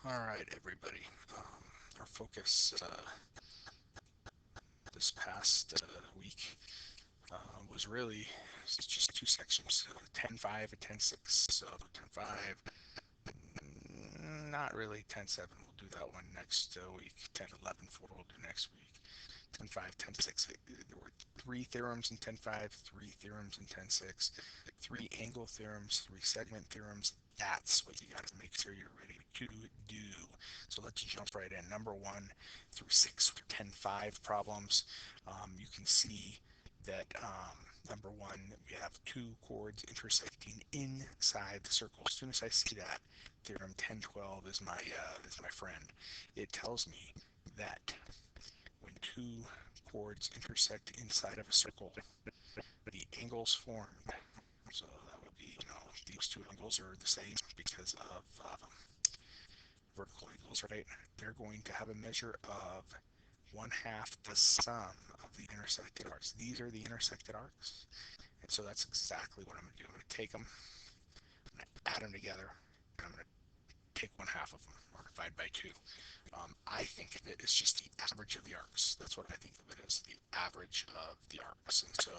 All right, everybody. Our focus this past week was really just two sections, 10.5 and 10.6. So 10.5, not really 10.7. We'll do that one next week. 10.11, 4 we'll do next week. 10.5, 10.6. There were three theorems in 10.5, three theorems in 10.6, three angle theorems, three segment theorems. That's what you got to make sure you're ready to do. So let's jump right in. Number 1 through 6 for 10.5 problems. You can see that number 1, we have two chords intersecting inside the circle. As soon as I see that, theorem 10.12 is my friend. It tells me that when two chords intersect inside of a circle, the angles formed. So that would be, these two angles are the same because of vertical angles, right? They're going to have a measure of 1/2 the sum of the intersected arcs. These are the intersected arcs. And so that's exactly what I'm going to do. I'm going to take them, I'm going to add them together, and I'm going to take 1/2 of them, or divide by 2. I think of it as just the average of the arcs. That's what I think of it as, the average of the arcs. And so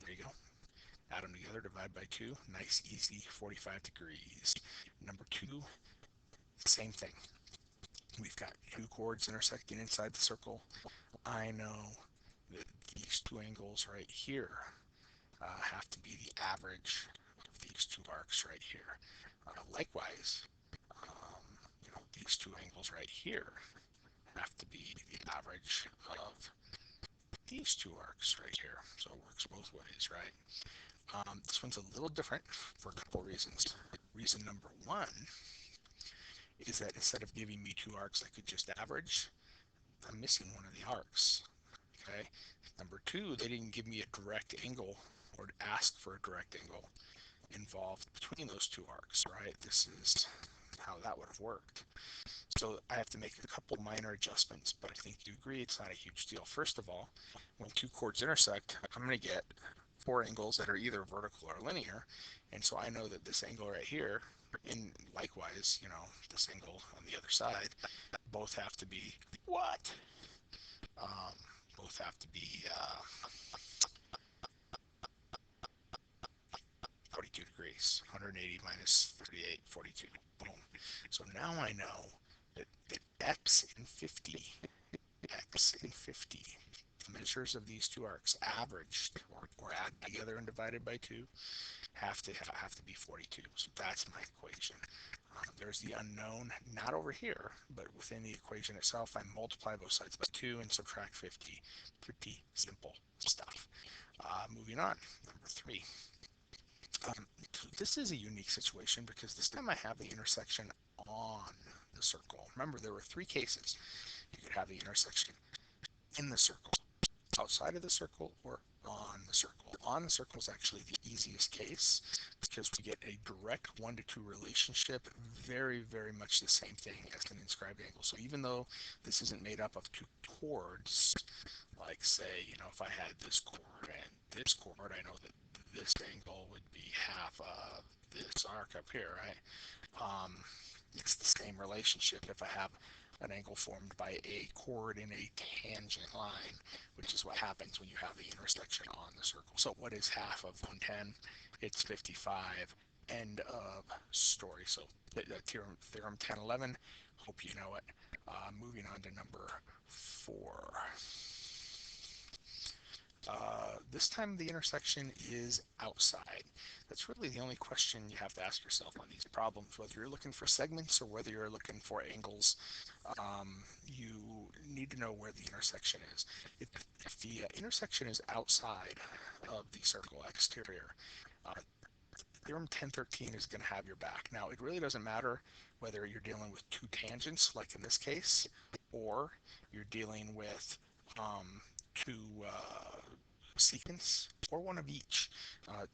there you go. Add them together, divide by 2. Nice, easy, 45 degrees. Number 2, same thing. We've got two chords intersecting inside the circle. I know that these two angles right here have to be the average of these two arcs right here. Likewise, um, these two angles right here have to be the average of these two arcs right here. So it works both ways, right? This one's a little different for a couple reasons. Reason number 1 is that instead of giving me two arcs I could just average, I'm missing one of the arcs. Okay. Number 2, they didn't give me a direct angle or ask for a direct angle involved between those two arcs, right? This is how that would have worked. So I have to make a couple minor adjustments, but I think you agree it's not a huge deal. First of all, when two chords intersect, I'm going to get four angles that are either vertical or linear, and so I know that this angle right here, and likewise, this angle on the other side, both have to be what? Um, both have to be 42 degrees. 180 minus 38, 42. Boom. So now I know that x and 50, the measures of these two arcs averaged or added together and divided by 2 have to be 42. So that's my equation. There's the unknown, not over here, but within the equation itself. I multiply both sides by 2 and subtract 50. Pretty simple stuff. Moving on, number 3. This is a unique situation because this time I have the intersection on the circle. Remember, there were 3 cases. You could have the intersection in the circle, outside of the circle, or on the circle. On the circle is actually the easiest case because we get a direct 1-to-2 relationship, very, very much the same thing as an inscribed angle. So even though this isn't made up of two chords, like say, if I had this chord and this chord, I know that this angle would be half of this arc up here, right? Um, it's the same relationship if I have an angle formed by a chord in a tangent line, which is what happens when you have the intersection on the circle. So what is half of 110? It's 55. End of story. So theorem 1011, hope you know it. Moving on to number 4. This time the intersection is outside. That's really the only question you have to ask yourself on these problems, whether you're looking for segments or whether you're looking for angles. You need to know where the intersection is. If the intersection is outside of the circle exterior, uh, theorem 1013 is going to have your back. Now, it really doesn't matter whether you're dealing with two tangents, like in this case, or you're dealing with two secants, or one of each.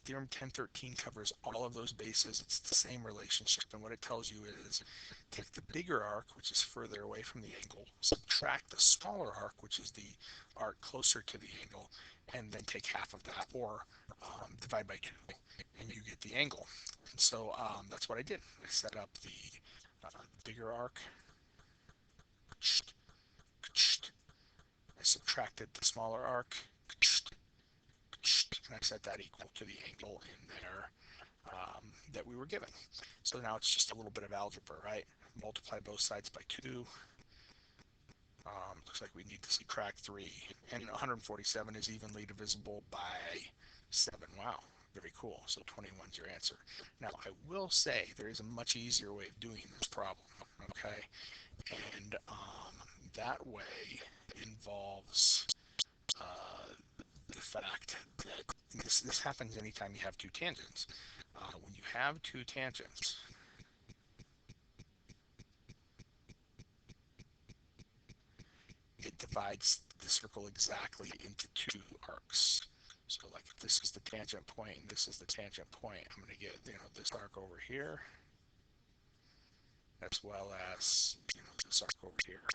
Theorem 1013 covers all of those bases. It's the same relationship, and what it tells you is take the bigger arc, which is further away from the angle, subtract the smaller arc, which is the arc closer to the angle, and then take half of that, or divide by 2, and you get the angle. And so that's what I did. I set up the bigger arc. I subtracted the smaller arc, and I set that equal to the angle in there that we were given. So now it's just a little bit of algebra, right? Multiply both sides by 2. Looks like we need to subtract 3. And 147 is evenly divisible by 7. Wow, very cool. So 21 is your answer. Now, I will say there is a much easier way of doing this problem, okay? And that way involves the fact that this happens anytime you have two tangents. When you have two tangents, it divides the circle exactly into two arcs. So like if this is the tangent point and this is the tangent point, I'm going to get this arc over here as well as this arc over here.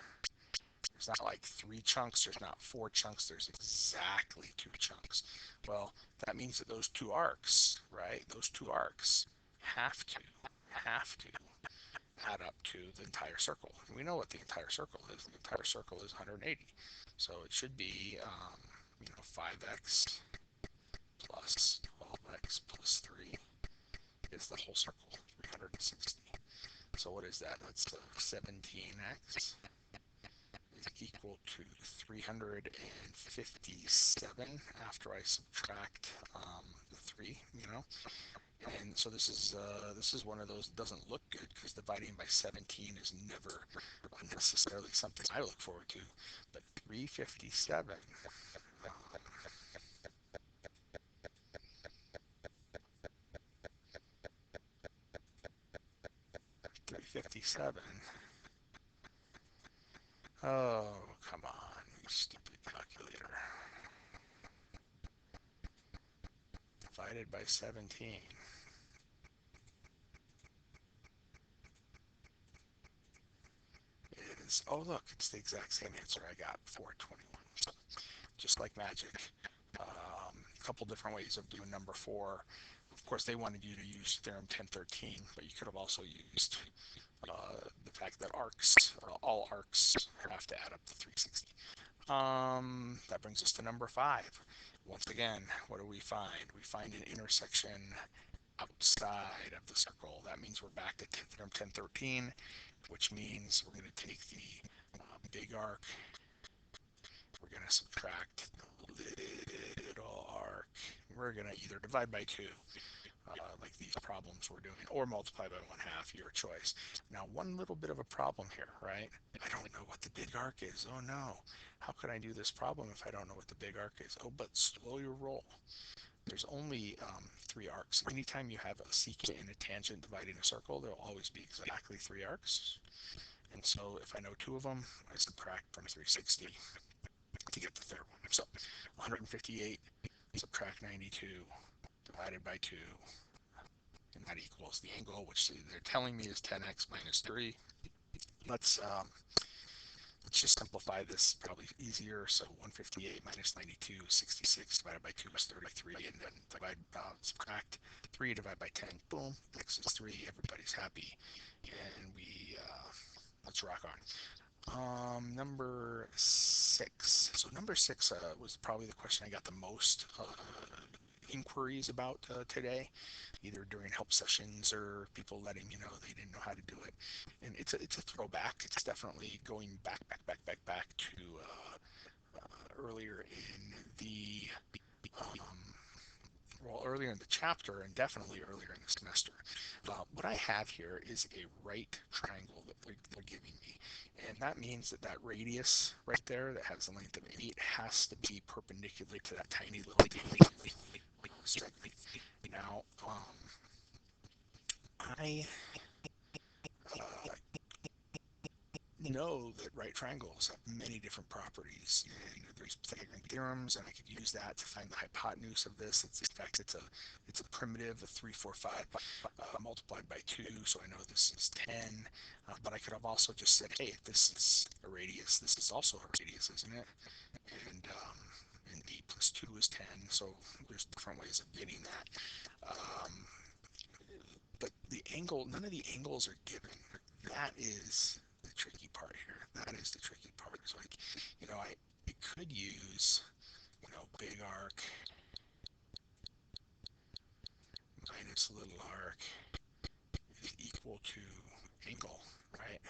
There's not like 3 chunks, there's not 4 chunks, there's exactly 2 chunks. Well, that means that those two arcs, right, those two arcs have to add up to the entire circle. And we know what the entire circle is. The entire circle is 180. So it should be 5x plus 12x plus 3 is the whole circle, 360. So what is that? That's 17x is equal to 357 after I subtract the 3, And so this is one of those that doesn't look good because dividing by 17 is never necessarily something I look forward to. But 357 357. Oh, come on, you stupid calculator. Divided by 17. Oh look, it's the exact same answer I got before, 21. So just like magic. A couple different ways of doing number 4. Of course, they wanted you to use theorem 1013, but you could have also used the fact that all arcs have to add up to 360. That brings us to number 5. Once again, what do we find? We find an intersection outside of the circle. That means we're back to theorem 1013, which means we're going to take the big arc, we're going to subtract the little arc, we're going to either divide by 2, like these problems we're doing, or multiply by 1/2, your choice. Now, one little bit of a problem here, right? I don't know what the big arc is. Oh no, how could I do this problem if I don't know what the big arc is? Oh, but slow your roll. There's only 3 arcs. Anytime you have a secant and a tangent dividing a circle, there'll always be exactly 3 arcs. And so if I know 2 of them, I subtract from 360 to get the third one. So 158 subtract 92 divided by 2, and that equals the angle, which they're telling me is 10x minus 3. Let's just simplify this, probably easier. So 158 minus 92 is 66, divided by 2 is 33, and then subtract 3 divided by 10. Boom, x is 3. Everybody's happy, and let's rock on. Number 6. So number 6 was probably the question I got the most inquiries about today, either during help sessions or people letting me know they didn't know how to do it. And it's a throwback. It's definitely going back to earlier in the earlier in the chapter, and definitely earlier in the semester. What I have here is a right triangle that they're giving me, and that means that radius right there that has the length of 8 has to be perpendicular to that tiny little strip. Now, I know that right triangles have many different properties, and there's Pythagorean theorems, and I could use that to find the hypotenuse of this. In fact, it's a primitive of 345 multiplied by 2, so I know this is 10. But I could have also just said, hey, if this is a radius, this is also a radius, isn't it? And 8 plus 2 is 10, so there's different ways of getting that. But the angle, none of the angles are given. that is the tricky part here. That is the tricky part. So like, I could use, big arc minus little arc is equal to angle, right?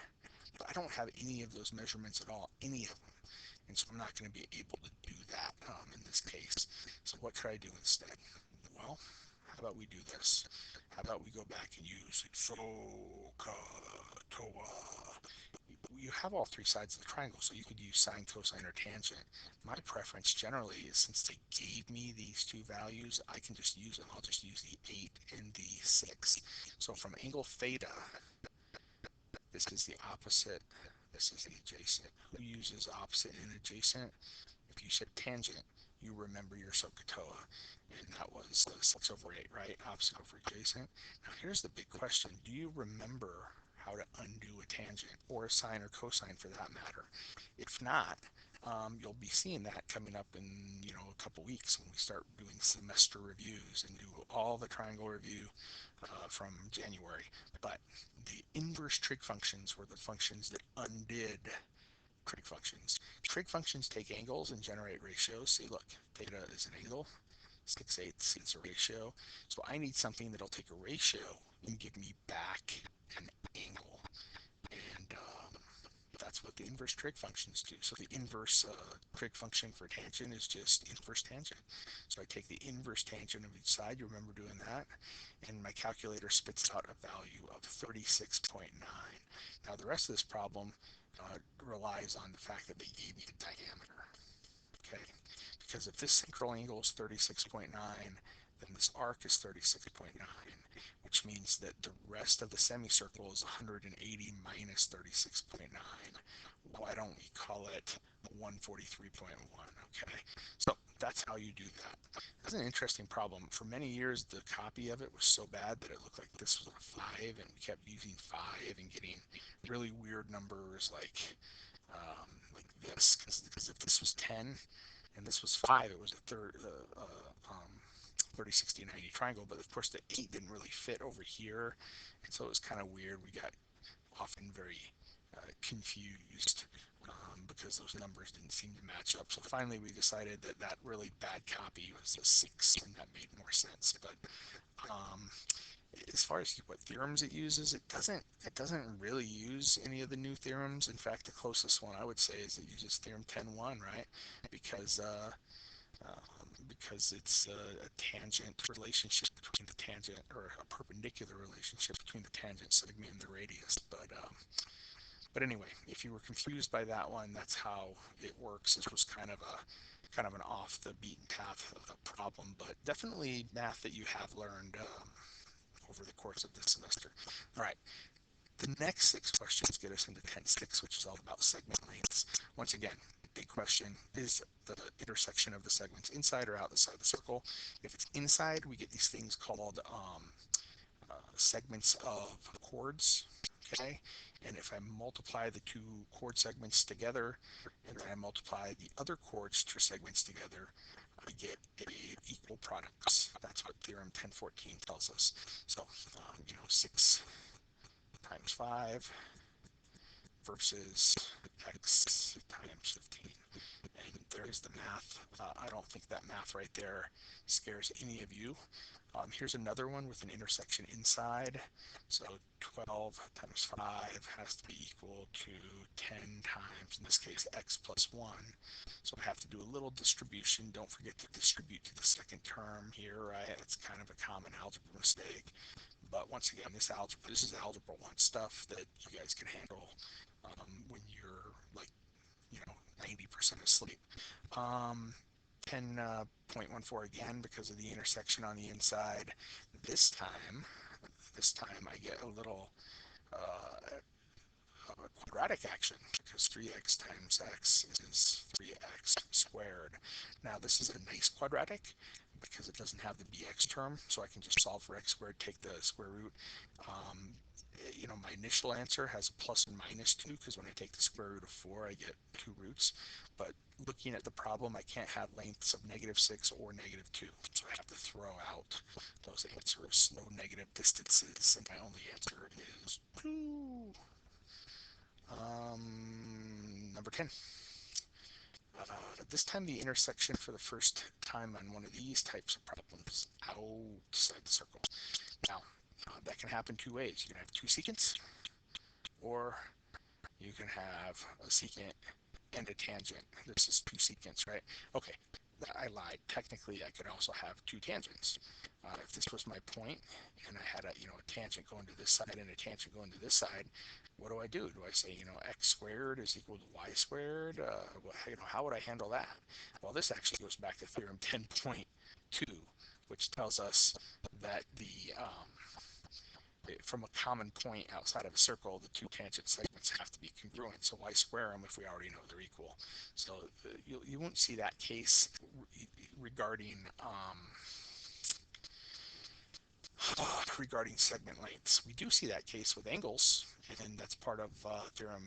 But I don't have any of those measurements at all, any of them. And so I'm not going to be able to do that in this case. So what could I do instead? Well, how about we do this? How about we go back and use SOHCAHTOA? You have all three sides of the triangle, so you could use sine, cosine, or tangent. My preference generally is, since they gave me these two values, I can just use them. I'll just use the 8 and the 6. So from angle theta, this is the opposite, this is the adjacent. Who uses opposite and adjacent? If you said tangent, you remember your SOHCAHTOA, and that was 6 over 8, right? Opposite over adjacent. Now here's the big question. Do you remember how to undo a tangent, or a sine or cosine for that matter? If not, you'll be seeing that coming up in a couple weeks when we start doing semester reviews and do all the triangle review from January. But the inverse trig functions were the functions that undid trig functions. Trig functions take angles and generate ratios. See, look, theta is an angle, 6/8 is a ratio. So I need something that'll take a ratio and give me back an angle. And that's what the inverse trig functions do. So the inverse trig function for tangent is just inverse tangent. So I take the inverse tangent of each side, you remember doing that, and my calculator spits out a value of 36.9. Now the rest of this problem relies on the fact that they gave me the diameter. Okay, because if this central angle is 36.9, then this arc is 36.9, which means that the rest of the semicircle is 180 minus 36.9. Why don't we call it 143.1? Okay, so that's how you do that. That's an interesting problem. For many years, the copy of it was so bad that it looked like this was a 5, and we kept using 5 and getting really weird numbers like this, because if this was 10 and this was 5, it was a 30, 60, 90 triangle, but of course the 8 didn't really fit over here, and so it was kind of weird. We got often very confused because those numbers didn't seem to match up. So finally we decided that that really bad copy was a 6, and that made more sense. But as far as what theorems it uses, it doesn't really use any of the new theorems. In fact, the closest one I would say is it uses theorem 10.1, right? Because it's a tangent relationship between the tangent, or a perpendicular relationship between the tangent segment and the radius. But anyway, if you were confused by that one, that's how it works. It was kind of an off the beaten path problem, but definitely math that you have learned over the course of this semester. All right. The next 6 questions get us into 10.6, which is all about segment lengths. Once again, big question, is the intersection of the segments inside or out the side of the circle? If it's inside, we get these things called segments of chords, okay? And if I multiply the 2 chord segments together, and then I multiply the other chords 2 segments together, I get equal products. That's what theorem 10.14 tells us. So, 6 times 5 versus x times 15. And there's the math. I don't think that math right there scares any of you. Here's another one with an intersection inside. So 12 times 5 has to be equal to 10 times, in this case, x plus 1. So I have to do a little distribution. Don't forget to distribute to the second term here, right? It's kind of a common algebra mistake. But once again, this is algebra 1 stuff that you guys can handle when you're like, 90% asleep. 10.14 again because of the intersection on the inside. This time I get a little quadratic action, because 3x times x is 3x squared. Now this is a nice quadratic because it doesn't have the bx term, so I can just solve for x squared, take the square root. My initial answer has a plus and minus 2, because when I take the square root of 4, I get 2 roots. But looking at the problem, I can't have lengths of -6 or -2, so I have to throw out those answers, no negative distances, and my only answer is 2. Number 10. This time the intersection for the first time on one of these types of problems outside the circle. Now, that can happen two ways. You can have two secants, or you can have a secant and a tangent. This is two secants, right? Okay, I lied. Technically, I could also have two tangents. If this was my point and I had a tangent going to this side and a tangent going to this side, what do? Do I say, x squared is equal to y squared? How would I handle that? Well, this actually goes back to theorem 10.2, which tells us that from a common point outside of a circle, the two tangent segments have to be congruent. So why square them if we already know they're equal? So you won't see that case regarding regarding segment lengths. We do see that case with angles, and that's part of theorem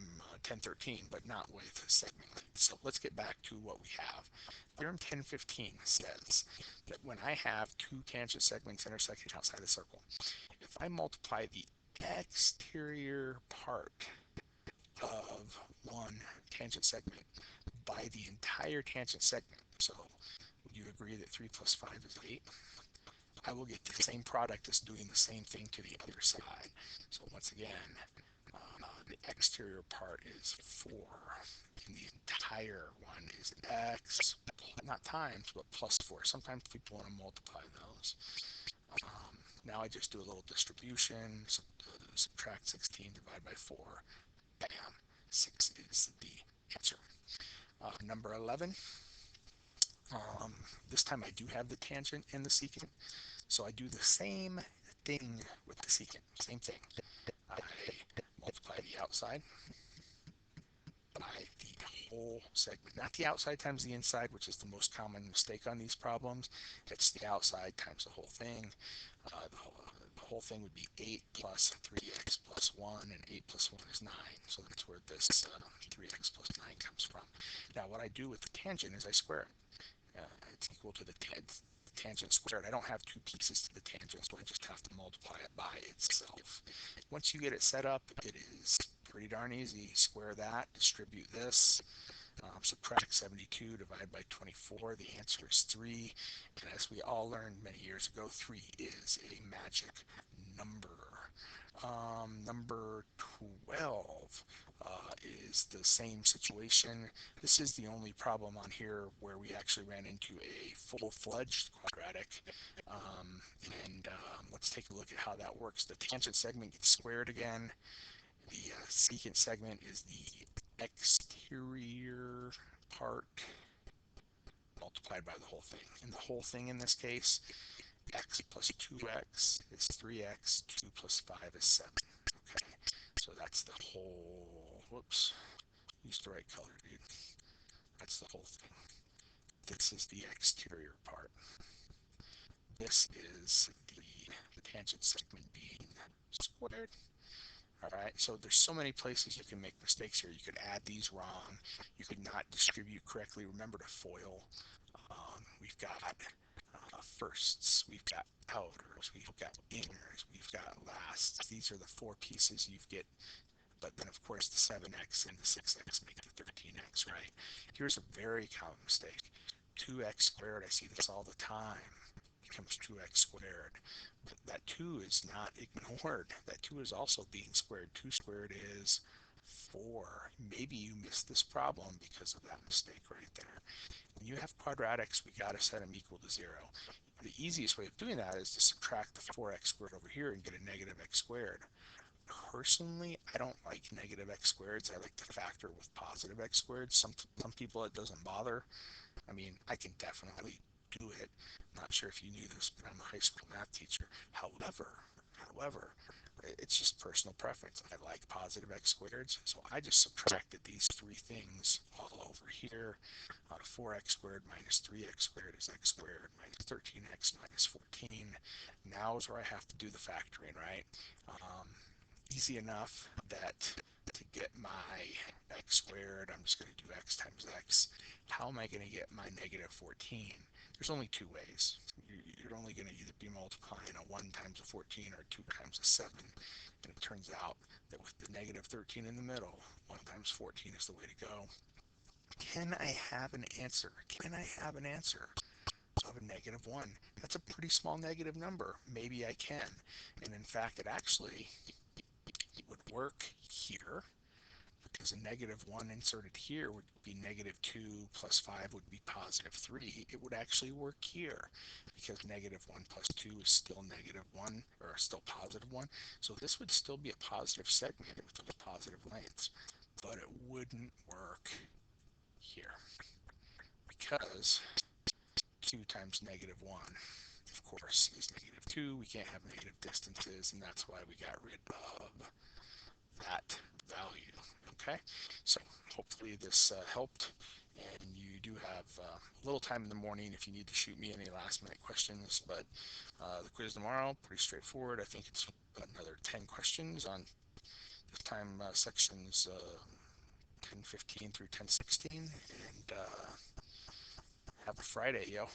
1013, but not with segment lengths. So let's get back to what we have. Theorem 1015 says that when I have two tangent segments intersecting outside the circle, if I multiply the exterior part of one tangent segment by the entire tangent segment, so would you agree that 3 plus 5 is 8? I will get the same product as doing the same thing to the other side. So once again, the exterior part is 4, and the entire one is x, not times, but plus 4. Sometimes people want to multiply those. Now I just do a little distribution, subtract 16, divide by 4, bam, 6 is the answer. Number 11, this time I do have the tangent and the secant, so I do the same thing with the secant, same thing. I multiply the outside by the whole segment, not the outside times the inside, which is the most common mistake on these problems. It's the outside times the whole thing. The whole thing would be 8 plus 3x plus 1, and 8 plus 1 is 9. So that's where this 3x plus 9 comes from. Now what I do with the tangent is I square it. It's equal to the tangent squared. I don't have two pieces to the tangent, so I just have to multiply it by itself. Once you get it set up, it is pretty darn easy. Square that, distribute this, subtract 72, divide by 24. The answer is 3. And as we all learned many years ago, 3 is a magic number. Number 12 is the same situation. This is the only problem on here where we actually ran into a full-fledged quadratic. Let's take a look at how that works. The tangent segment gets squared again. The secant segment is the exterior part multiplied by the whole thing. And the whole thing in this case, x plus 2x is 3x, 2 plus 5 is 7. Okay, so that's the whole, whoops, use the right color, dude. That's the whole thing. This is the exterior part. This is the tangent segment being squared. All right, so there's so many places you can make mistakes here. You could add these wrong. You could not distribute correctly. Remember to FOIL. We've got firsts, we've got outers, we've got inners, we've got lasts. These are the 4 pieces you get. But then, of course, the 7x and the 6x make the 13x, right? Here's a very common mistake. 2x squared, I see this all the time, becomes 2x squared. But that 2 is not ignored. That 2 is also being squared. 2 squared is 4. Maybe you missed this problem because of that mistake right there. When you have quadratics, we got to set them equal to 0. The easiest way of doing that is to subtract the 4x squared over here and get a negative x squared. Personally, I don't like negative x squareds. I like to factor with positive x squareds. Some people it doesn't bother. I mean, I can definitely do it. I'm not sure if you knew this, but I'm a high school math teacher. However, it's just personal preference. I like positive x squareds, so I just subtracted these 3 things all over here. 4x squared minus 3x squared is x squared minus 13x minus 14. Now is where I have to do the factoring, right? Easy enough that to get my x squared, I'm just going to do x times x. How am I going to get my negative 14? There's only 2 ways. You're only going to either be multiplying a 1 times a 14 or 2 times a 7. And it turns out that with the negative 13 in the middle, 1 times 14 is the way to go. Can I have an answer? Can I have an answer of a negative 1? That's a pretty small negative number. Maybe I can. And in fact, it actually would work here, because a negative 1 inserted here would be negative 2 plus 5 would be positive 3. It would actually work here because negative 1 plus 2 is still negative 1, or still positive 1. So this would still be a positive segment with those positive lengths, but it wouldn't work here because 2 times negative 1, of course, is negative 2. We can't have negative distances, and that's why we got rid of that value. Okay, so hopefully this helped, and you do have a little time in the morning if you need to shoot me any last minute questions. But the quiz tomorrow, pretty straightforward. I think it's another 10 questions on this time sections 10:15 through 10:16, and have a Friday, yo.